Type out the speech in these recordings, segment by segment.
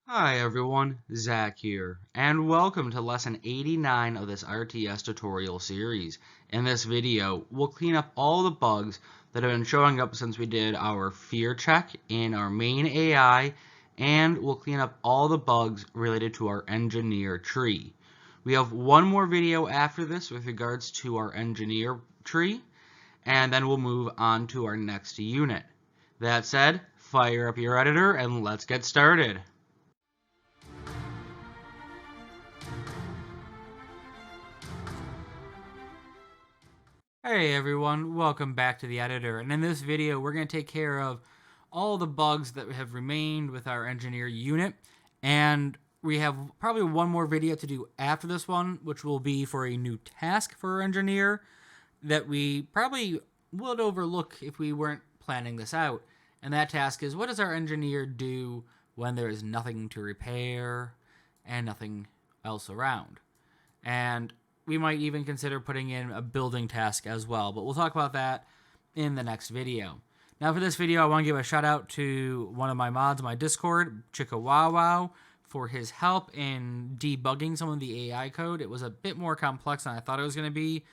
Hi everyone, Zach here, and welcome to lesson 89 of this RTS tutorial series. In this video, we'll clean up all the bugs that have been showing up since we did our fear check in our main AI, and we'll clean up all the bugs related to our engineer tree. We have one more video after this with regards to our engineer tree, and then we'll move on to our next unit. That said, fire up your editor and let's get started. Hey everyone, welcome back to the editor, and in this video we're going to take care of all the bugs that have remained with our engineer unit, and we have probably one more video to do after this one, which will be for a new task for our engineer that we probably would overlook if we weren't planning this out. And that task is, what does our engineer do when there is nothing to repair and nothing else around? And we might even consider putting in a building task as well, but we'll talk about that in the next video. Now for this video, I want to give a shout out to one of my mods in my Discord, Chickawawa, for his help in debugging some of the AI code. It was a bit more complex than I thought it was going to be,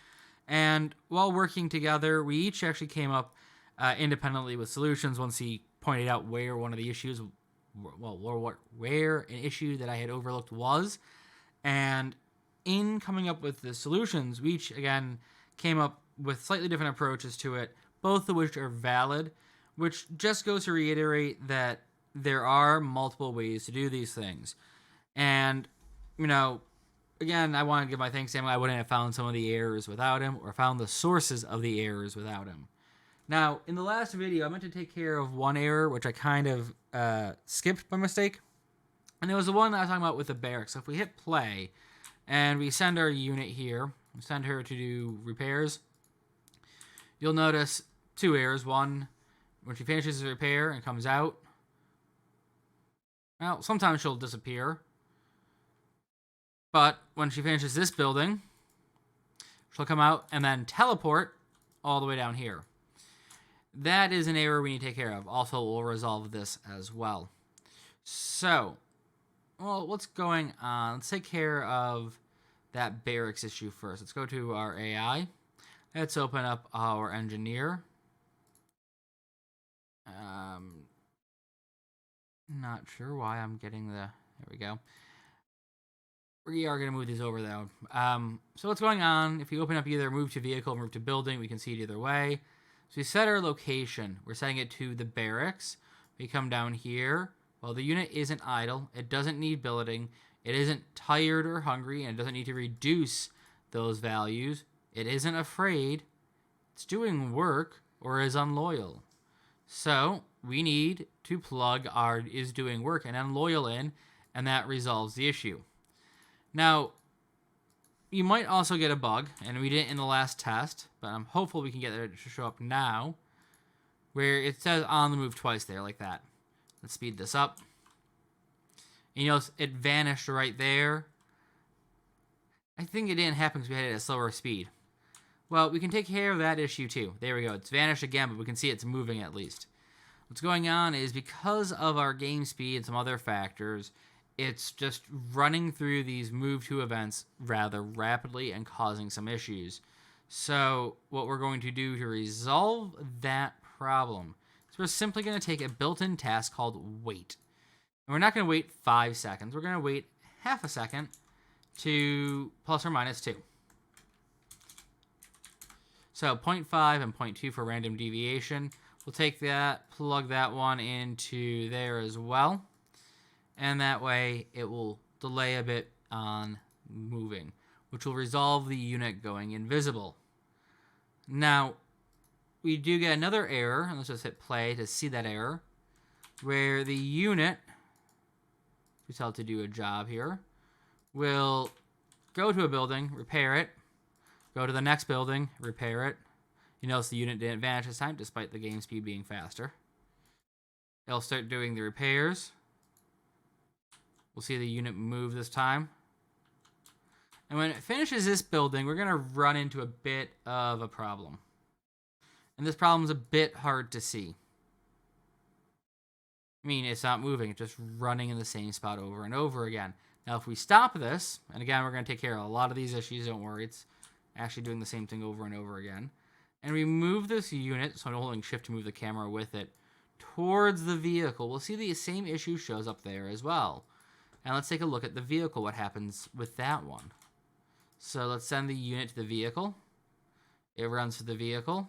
and while working together, we each actually came up independently with solutions once he pointed out where one of the issues, where an issue that I had overlooked was, and in coming up with the solutions, we each, again, came up with slightly different approaches to it, both of which are valid, which just goes to reiterate that there are multiple ways to do these things. And, again, I want to give my thanks to him. I wouldn't have found some of the errors without him, or found the sources of the errors without him. Now, in the last video, I meant to take care of one error, which I kind of skipped by mistake. And it was the one that I was talking about with the barracks. So if we hit play, and we send our unit here, we send her to do repairs, you'll notice two errors. One, when she finishes the repair and comes out, well, sometimes she'll disappear. But when she finishes this building, she'll come out and then teleport all the way down here. That is an error we need to take care of. Also, we'll resolve this as well. So, well, what's going on? Let's take care of that barracks issue first. Let's go to our AI. Let's open up our engineer. Not sure why I'm getting the... There we go. We are going to move these over, though. So what's going on? If you open up either move to vehicle or move to building, we can see it either way. So we set our location. We're setting it to the barracks. We come down here. Well, the unit isn't idle. It doesn't need building. It isn't tired or hungry, and it doesn't need to reduce those values. It isn't afraid. It's doing work or is unloyal. So we need to plug our is doing work and unloyal in, and that resolves the issue. Now, you might also get a bug, and we didn't in the last test, but I'm hopeful we can get it to show up now, where it says on the move twice there, like that. Let's speed this up. And you notice it vanished right there. I think it didn't happen because we had it at a slower speed. Well, we can take care of that issue too. There we go. It's vanished again, but we can see it's moving at least. What's going on is because of our game speed and some other factors, it's just running through these MoveTo events rather rapidly and causing some issues. So what we're going to do to resolve that problem is we're simply going to take a built-in task called wait. And we're not going to wait 5 seconds. We're going to wait half a second to plus or minus 2. So 0.5 and 0.2 for random deviation. We'll take that, plug that one into there as well. And that way it will delay a bit on moving, which will resolve the unit going invisible. Now, we do get another error, and let's just hit play to see that error, where the unit, we tell it to do a job here, will go to a building, repair it, go to the next building, repair it. You notice the unit didn't vanish this time, despite the game speed being faster. It'll start doing the repairs. We'll see the unit move this time. And when it finishes this building, we're going to run into a bit of a problem. And this problem is a bit hard to see. I mean, it's not moving. It's just running in the same spot over and over again. Now, if we stop this, and again, we're going to take care of a lot of these issues. Don't worry. It's actually doing the same thing over and over again. And we move this unit, so I'm holding shift to move the camera with it, towards the vehicle. We'll see the same issue shows up there as well. And let's take a look at the vehicle, what happens with that one. So let's send the unit to the vehicle. It runs to the vehicle.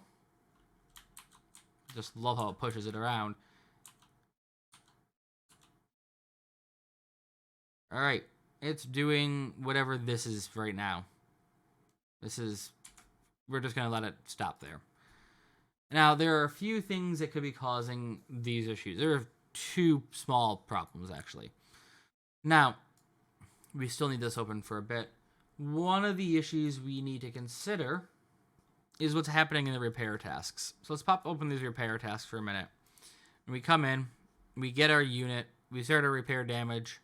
Just love how it pushes it around. All right, it's doing whatever this is right now. We're just gonna let it stop there. Now, there are a few things that could be causing these issues. There are two small problems, actually. Now, we still need this open for a bit. One of the issues we need to consider is what's happening in the repair tasks. So let's pop open these repair tasks for a minute. And we come in, we get our unit, we start our repair damage.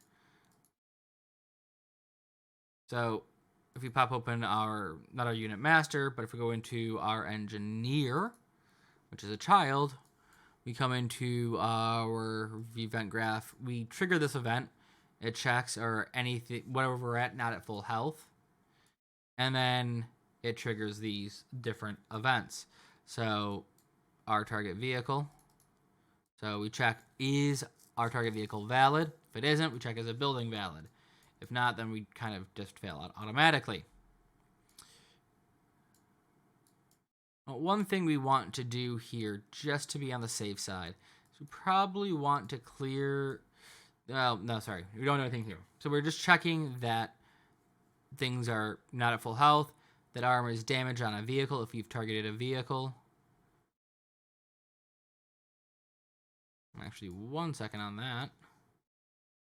So if we pop open not our unit master, but if we go into our engineer, which is a child, we come into our event graph. We trigger this event. It checks or anything, whatever we're at, not at full health. And then it triggers these different events. So our target vehicle. So we check, is our target vehicle valid? If it isn't, we check, is a building valid? If not, then we kind of just fail out automatically. Well, one thing we want to do here, just to be on the safe side, is we probably want to clear... Well, no, sorry. We don't do anything here. So we're just checking that things are not at full health, that armor is damaged on a vehicle if you've targeted a vehicle. Actually, 1 second on that.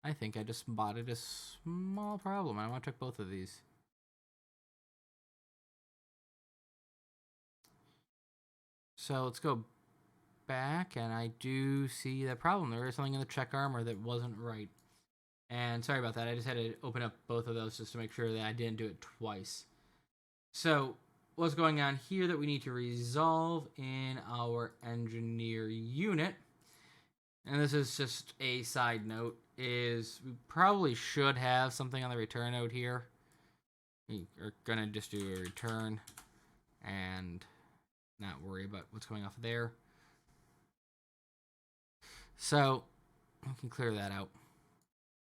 I think I just spotted a small problem. I want to check both of these. So let's go back, and I do see that problem. There is something in the check armor that wasn't right. And sorry about that. I just had to open up both of those just to make sure that I didn't do it twice. So what's going on here that we need to resolve in our engineer unit, and this is just a side note, is we probably should have something on the return node here. We are going to just do a return and not worry about what's going off there. So we can clear that out.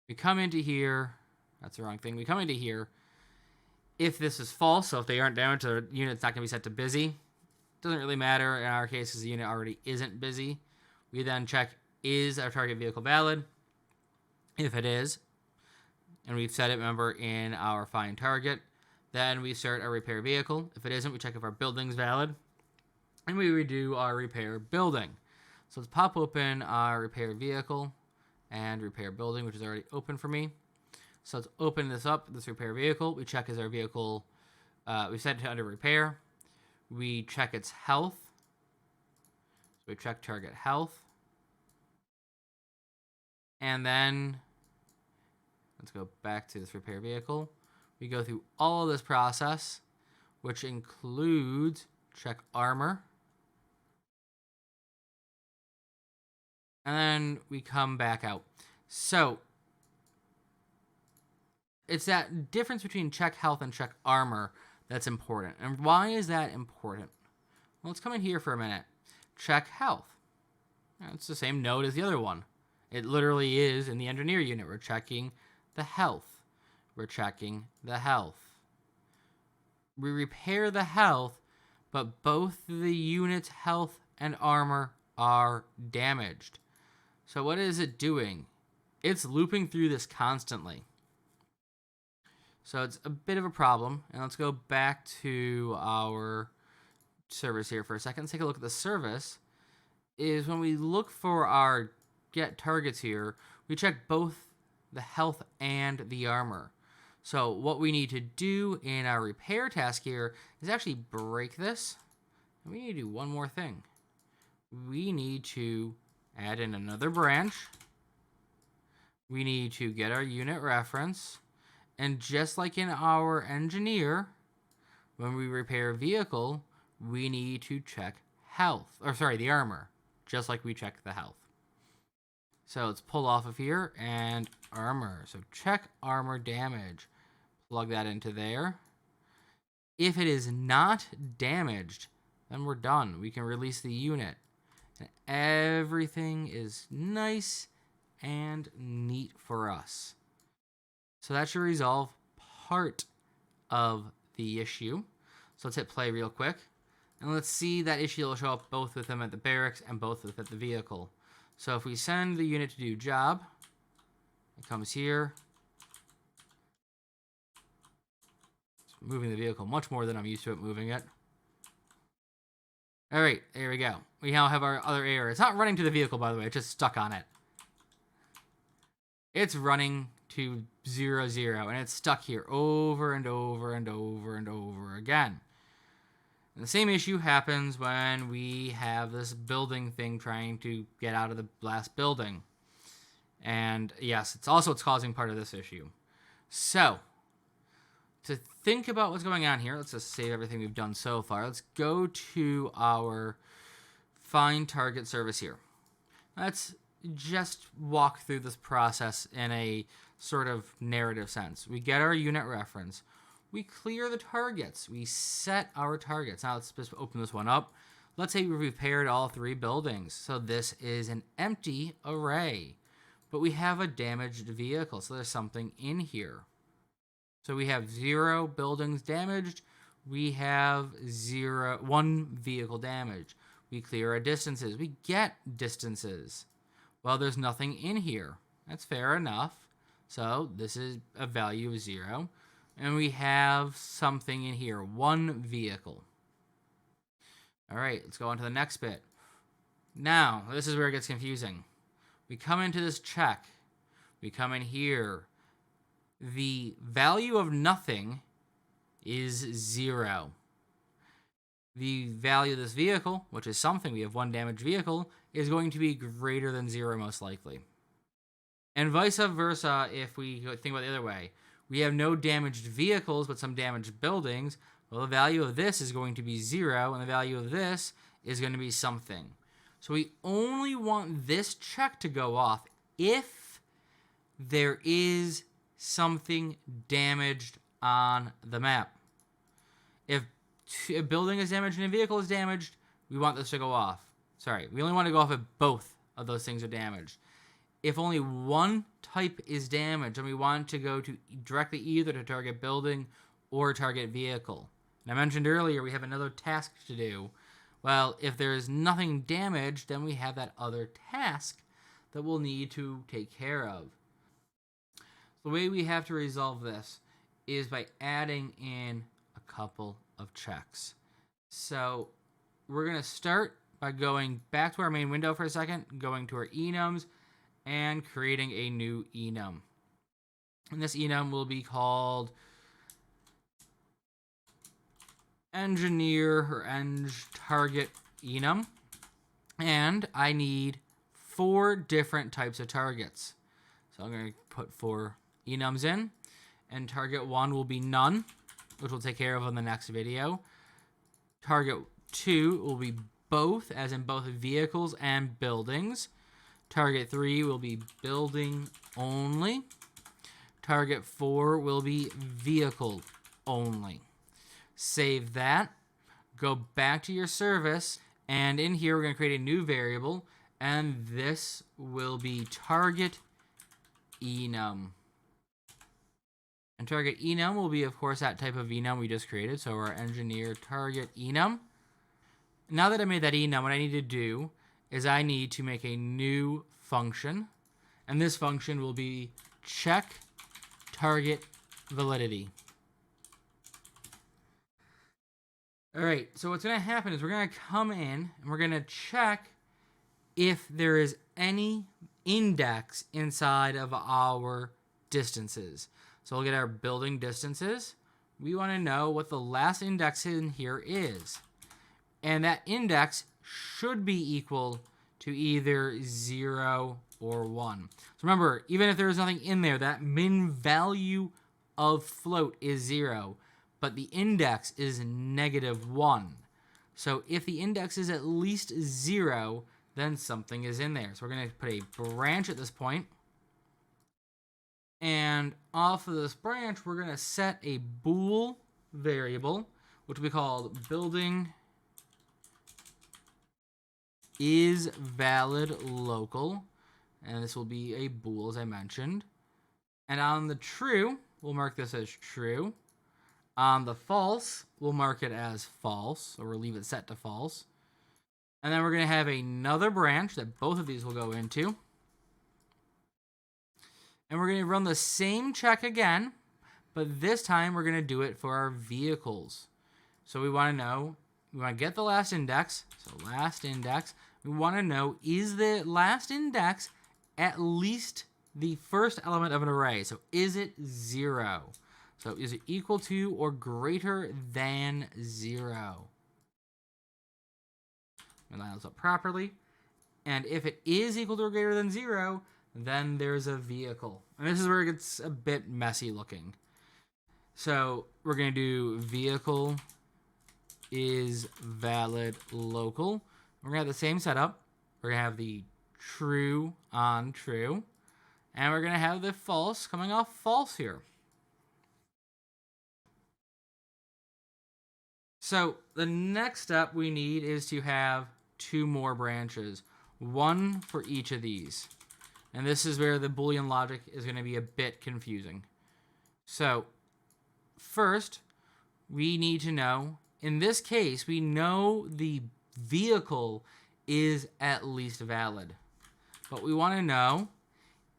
We come into here. That's the wrong thing. We come into here. If this is false, so if they aren't damaged, the unit's not going to be set to busy. Doesn't really matter in our case because the unit already isn't busy. We then check, is our target vehicle valid? If it is, and we've set it, remember, in our find target, then we start our repair vehicle. If it isn't, we check if our building's valid, and we redo our repair building. So let's pop open our repair vehicle and repair building, which is already open for me. So let's open this up, this repair vehicle. We check, is our vehicle, we set it to under repair. We check its health. So we check target health. And then let's go back to this repair vehicle. We go through all of this process, which includes check armor. And then we come back out. So it's that difference between check health and check armor that's important. And why is that important? Well, let's come in here for a minute. Check health. It's the same node as the other one. It literally is in the engineer unit. We're checking the health. We're checking the health. We repair the health, but both the unit's health and armor are damaged. So what is it doing? It's looping through this constantly. So it's a bit of a problem. And let's go back to our service here for a second. Let's take a look at the service. Is when we look for our get targets here, we check both the health and the armor. So what we need to do in our repair task here is actually break this. And we need to do one more thing. We need to add in another branch. We need to get our unit reference. And just like in our engineer, when we repair a vehicle, we need to check health, or sorry, the armor, just like we check the health. So let's pull off of here and armor. So check armor damage. Plug that into there. If it is not damaged, then we're done. We can release the unit. And everything is nice and neat for us. So that should resolve part of the issue. So let's hit play real quick. And let's see that issue will show up both with them at the barracks and both with at the vehicle. So if we send the unit to do job, it comes here. It's moving the vehicle much more than I'm used to it moving it. All right, there we go. We now have our other error. It's not running to the vehicle, by the way. It's just stuck on it. It's running to 0, 0, and it's stuck here over and over and over and over again. And the same issue happens when we have this building thing trying to get out of the last building. And yes, it's causing part of this issue. So, to think about what's going on here, let's just save everything we've done so far. Let's go to our find target service here. Let's just walk through this process in a sort of narrative sense. We get our unit reference. We clear the targets. We set our targets. Now let's just open this one up. Let's say we've repaired all 3 buildings. So this is an empty array, but we have a damaged vehicle. So there's something in here. So we have 0 buildings damaged. We have 1 vehicle damaged. We clear our distances. We get distances. Well, there's nothing in here. That's fair enough. So this is a value of 0. And we have something in here, 1 vehicle. All right, let's go on to the next bit. Now, this is where it gets confusing. We come into this check. We come in here. The value of nothing is 0. The value of this vehicle, which is something, we have 1 damaged vehicle, is going to be greater than 0 most likely. And vice versa if we think about it the other way. We have no damaged vehicles, but some damaged buildings. Well, the value of this is going to be 0, and the value of this is going to be something. So we only want this check to go off if there is something damaged on the map. If a building is damaged and a vehicle is damaged, we want this to go off. Sorry, we only want to go off if both of those things are damaged. If only one type is damaged, then we want to go to directly either to target building or target vehicle. And I mentioned earlier we have another task to do. Well, if there is nothing damaged, then we have that other task that we'll need to take care of. The way we have to resolve this is by adding in a couple of checks. So we're going to start by going back to our main window for a second, going to our enums, and creating a new enum. And this enum will be called engineer or target enum. And I need 4 different types of targets. So I'm going to put 4 enums in. And target 1 will be none, which we'll take care of in the next video. Target 2 will be both, as in both vehicles and buildings. Target 3 will be building only. Target 4 will be vehicle only. Save that. Go back to your service. And in here, we're going to create a new variable. And this will be target enum. And target enum will be, of course, that type of enum we just created. So our engineer target enum. Now that I made that enum, what I need to do is I need to make a new function, and this function will be check target validity. All right, so what's going to happen is we're going to come in and we're going to check if there is any index inside of our distances. So we'll get our building distances. We want to know what the last index in here is. And that index should be equal to either 0 or 1. So remember, even if there is nothing in there, that min value of float is 0, but the index is -1. So if the index is at least 0, then something is in there. So we're going to put a branch at this point. And off of this branch, we're going to set a bool variable, which will be called building is valid local. And this will be a bool, as I mentioned. And on the true, we'll mark this as true. On the false, we'll mark it as false, or we'll leave it set to false. And then we're going to have another branch that both of these will go into. And we're going to run the same check again, but this time we're going to do it for our vehicles. So we want to get the last index. So last index, we want to know, is the last index at least the first element of an array? So is it 0? So is it equal to or greater than 0? Line those up properly. And if it is equal to or greater than 0, then there's a vehicle. And this is where it gets a bit messy looking. So we're going to do vehicle is valid local. We're going to have the same setup. We're going to have the true on true. And we're going to have the false coming off false here. So the next step we need is to have 2 more branches, one for each of these. And this is where the Boolean logic is going to be a bit confusing. So first, we need to know, in this case, we know the vehicle is at least valid. But we want to know,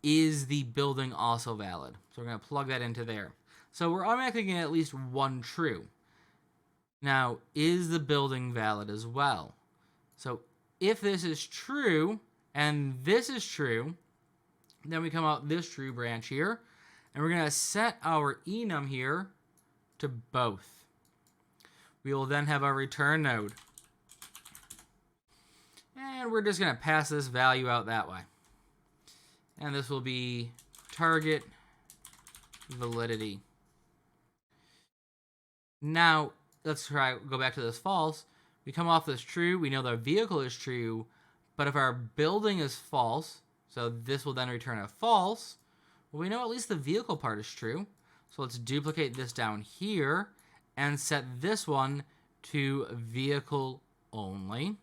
is the building also valid? So we're going to plug that into there. So we're automatically getting at least one true. Now, is the building valid as well? So if this is true and this is true, then we come out this true branch here, and we're going to set our enum here to both. We will then have our return node. And we're just going to pass this value out that way. And this will be target validity. Now, let's go back to this false. We come off this true. We know the vehicle is true. But if our building is false, so this will then return a false, well, we know at least the vehicle part is true. So let's duplicate this down here and set this one to vehicle only.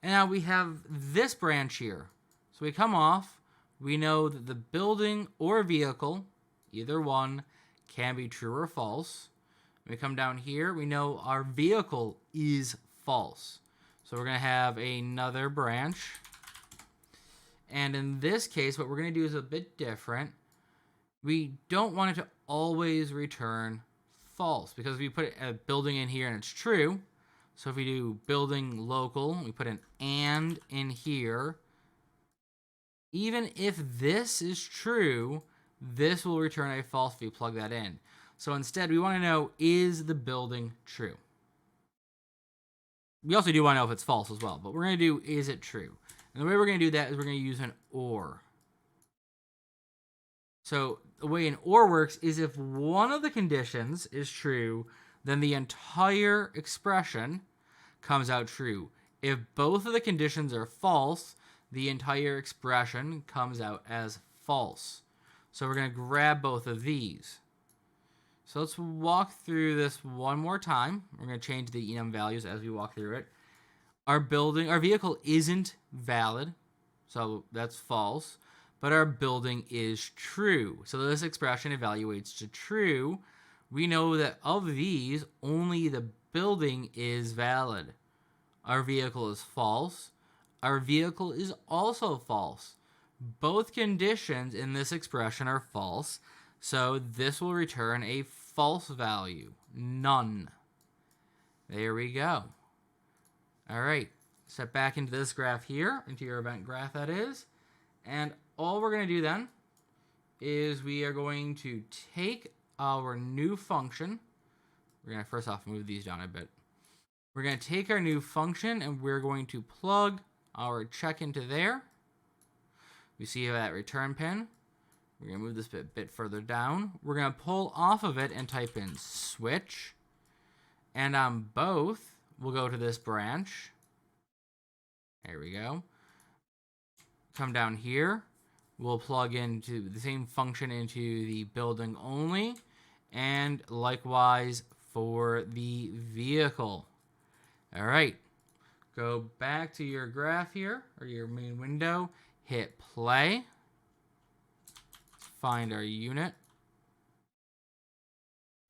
And now we have this branch here. So we come off. We know that the building or vehicle, either one, can be true or false. We come down here, we know our vehicle is false. So we're going to have another branch. And in this case, what we're going to do is a bit different. We don't want it to always return false, because if we put a building in here and it's true, so if we do building local, we put an and in here, even if this is true, this will return a false if we plug that in. So instead, we want to know, is the building true? We also do want to know if it's false as well, but we're going to do, is it true? And the way we're going to do that is we're going to use an OR. So the way an OR works is if one of the conditions is true, then the entire expression comes out true. If both of the conditions are false, the entire expression comes out as false. So we're going to grab both of these. So let's walk through this one more time. We're going to change the enum values as we walk through it. Our vehicle isn't valid, so that's false, but our building is true. So this expression evaluates to true. We know that of these, only the building is valid. Our vehicle is false. Our vehicle is also false. Both conditions in this expression are false, so this will return a false value, none. There we go. All right, step back into this graph here, into your event graph that is, and all we're going to do then is we are going to take our new function. We're going to first off move these down a bit. We're going to take our new function and we're going to plug our check into there. We see that return pin. We're going to move this bit further down. We're going to pull off of it and type in switch. And on both, we'll go to this branch. There we go. Come down here. We'll plug into the same function into the building only. And likewise for the vehicle. All right. Go back to your graph here, or your main window. Hit play. Find our unit.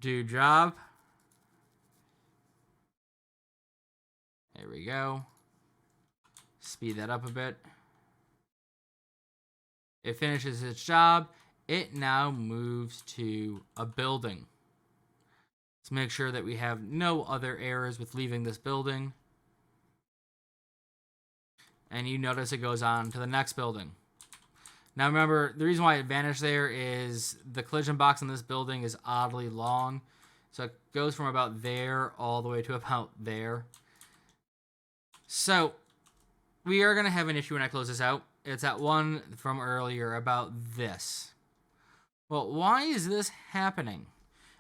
Do job. There we go. Speed that up a bit. It finishes its job. It now moves to a building. Let's make sure that we have no other errors with leaving this building. And you notice it goes on to the next building. Now remember, the reason why it vanished there is the collision box in this building is oddly long. So it goes from about there all the way to about there. So we are going to have an issue when I close this out. It's that one from earlier about this. Well, why is this happening?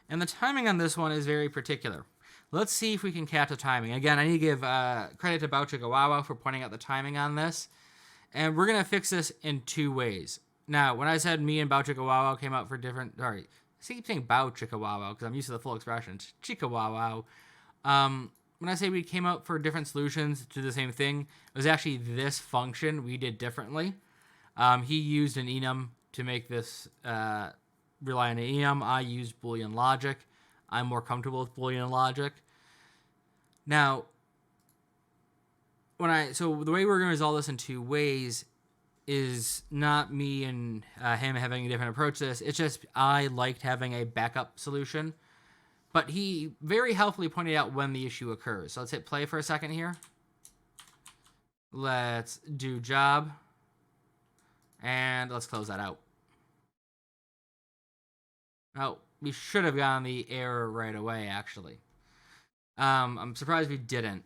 And the timing on this one is very particular. Let's see if we can catch the timing. Again, I need to give credit to Bauchikawawa for pointing out the timing on this. And we're going to fix this in two ways. Now, when I said me and Bauchikawawa came out for different... Sorry, I keep saying Bauchikawawa because I'm used to the full expressions. Chikawawa. When I say we came out for different solutions to the same thing, it was actually this function we did differently. He used an enum to make this rely on an enum. I used Boolean logic. I'm more comfortable with Boolean logic. Now, so the way we're going to resolve this in two ways is not me and him having a different approach to this. It's just I liked having a backup solution. But he very helpfully pointed out when the issue occurs. So let's hit play for a second here. Let's do job. And let's close that out. Oh, we should have gotten the error right away, actually. I'm surprised we didn't.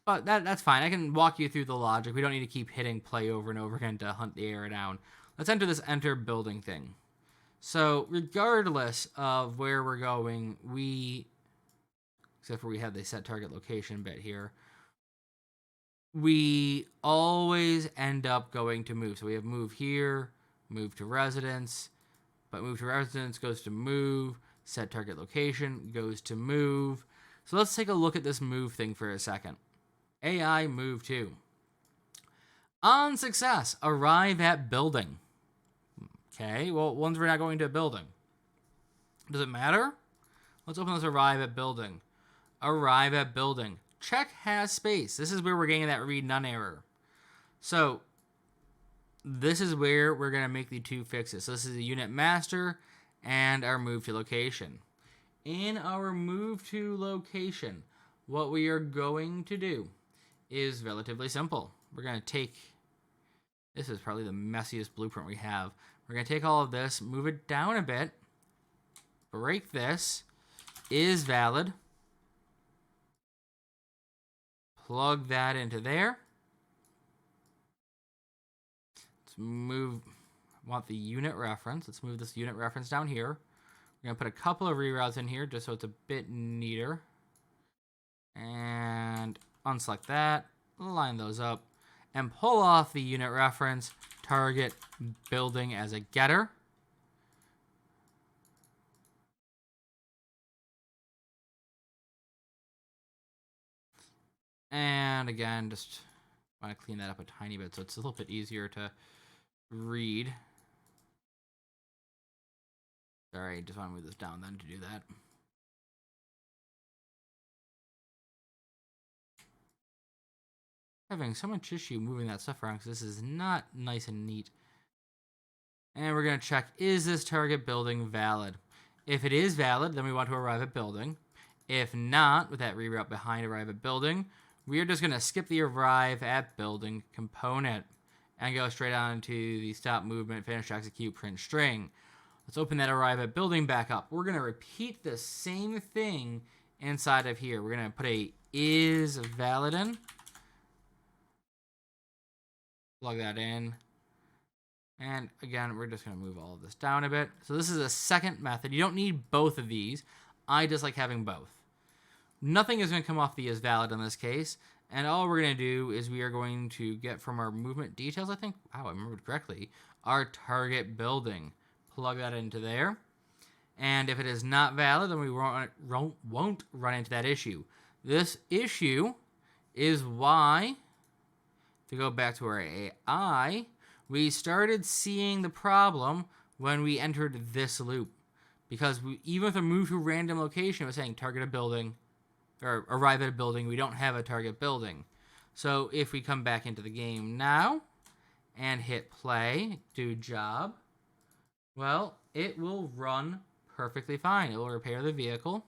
But that's fine. I can walk you through the logic. We don't need to keep hitting play over and over again to hunt the error down. Let's enter this enter building thing. So regardless of where we're going, except for we have the set target location bit here, we always end up going to move. So we have move here, move to residence, but move to residence goes to move, set target location goes to move. So let's take a look at this move thing for a second. AI move to. On success, arrive at building. Okay, well, once we're not going to a building. Does it matter? Let's open this arrive at building. Arrive at building. Check has space. This is where we're getting that read none error. So this is where we're going to make the two fixes. So this is the unit master and our move to location. In our move to location, what we are going to do is relatively simple. We're going to take, this is probably the messiest blueprint we have. We're going to take all of this, move it down a bit, break this, is valid, plug that into there. Let's move, I want the unit reference. Let's move this unit reference down here. We're going to put a couple of reroutes in here just so it's a bit neater. And unselect that, line those up, and pull off the unit reference, target building as a getter. And again, just want to clean that up a tiny bit so it's a little bit easier to read. Sorry, just want to move this down then to do that. Having so much issue moving that stuff around because this is not nice and neat. And we're going to check, is this target building valid? If it is valid, then we want to arrive at building. If not, with that reroute behind arrive at building, we are just going to skip the arrive at building component and go straight on to the stop movement, finish execute, print string. Let's open that arrive at building back up. We're going to repeat the same thing inside of here. We're going to put a is valid in. Plug that in. And again, we're just going to move all of this down a bit. So this is a second method. You don't need both of these. I just like having both. Nothing is going to come off the is valid in this case. And all we're going to do is we are going to get from our movement details, I think, wow, I remembered correctly, our target building. Plug that into there. And if it is not valid, then we won't run into that issue. This issue is why, to go back to our AI, we started seeing the problem when we entered this loop. Because even with a move to random location, it was saying target a building, or arrive at a building. We don't have a target building. So if we come back into the game now and hit play, do job, well, it will run perfectly fine. It will repair the vehicle.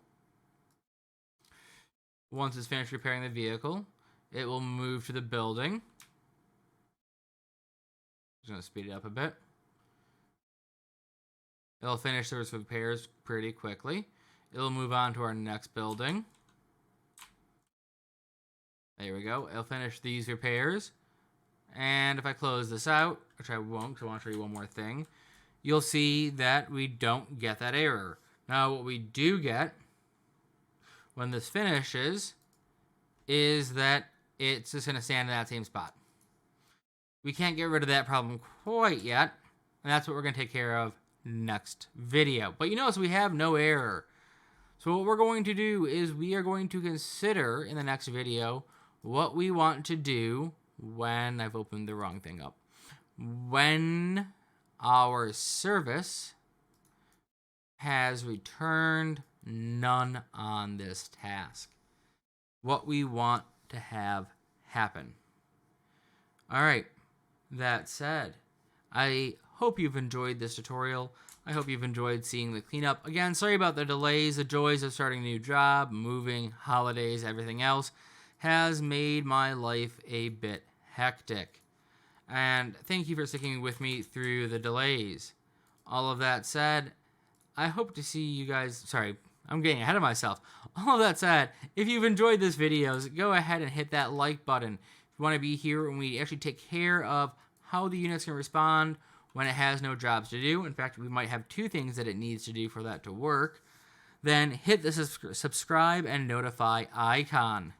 Once it's finished repairing the vehicle, it will move to the building. Just going to speed it up a bit. It'll finish those repairs pretty quickly. It'll move on to our next building. There we go. It'll finish these repairs. And if I close this out, which I won't because I want to show you one more thing, you'll see that we don't get that error. Now, what we do get when this finishes is that it's just going to stand in that same spot. We can't get rid of that problem quite yet, and that's what we're going to take care of next video. But you notice we have no error. So what we're going to do is we are going to consider in the next video what we want to do when I've opened the wrong thing up. When our service has returned none on this task. What we want to have happen. All right, that said, I hope you've enjoyed this tutorial. I hope you've enjoyed seeing the cleanup. Again, sorry about the delays. The joys of starting a new job, moving, holidays, everything else has made my life a bit hectic. And thank you for sticking with me through the delays. All of that said, I hope to see you guys... Sorry, I'm getting ahead of myself. All of that said, if you've enjoyed this video, go ahead and hit that like button. If you want to be here when we actually take care of how the unit's going to respond when it has no jobs to do. In fact, we might have two things that it needs to do for that to work. Then hit the subscribe and notify icon.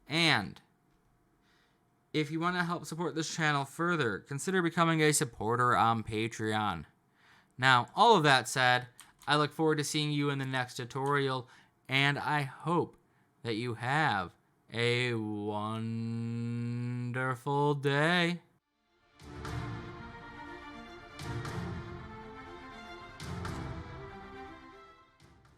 And if you want to help support this channel further, consider becoming a supporter on Patreon. Now, all of that said, I look forward to seeing you in the next tutorial, and I hope that you have a wonderful day.